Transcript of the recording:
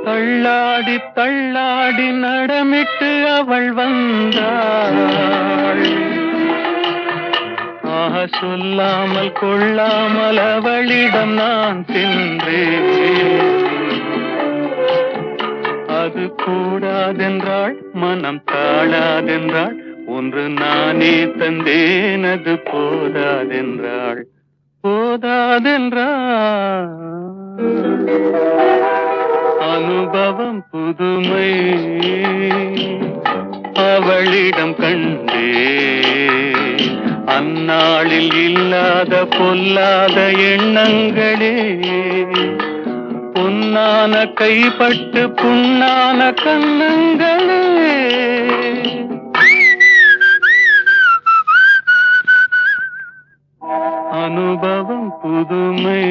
தள்ளாடி தள்ளாடி நடமிட்டு அவள் வந்தாள். சொல்லாமல் கொள்ளாமல் அவளிடம் நான் சென்றேன். அது கூடாதென்றாள், மனம் தாழாதென்றாள், ஒன்று நானே தந்தேன் அது போதாதென்றாள். போதாதென்றாள். அனுபவம் புதுமை அவளிடம் கண்டே, அந்நாளில் இல்லாத பொல்லாத எண்ணங்களே, பொன்னான கைப்பட்டு புண்ணான கண்ணங்களே. அனுபவம் புதுமை.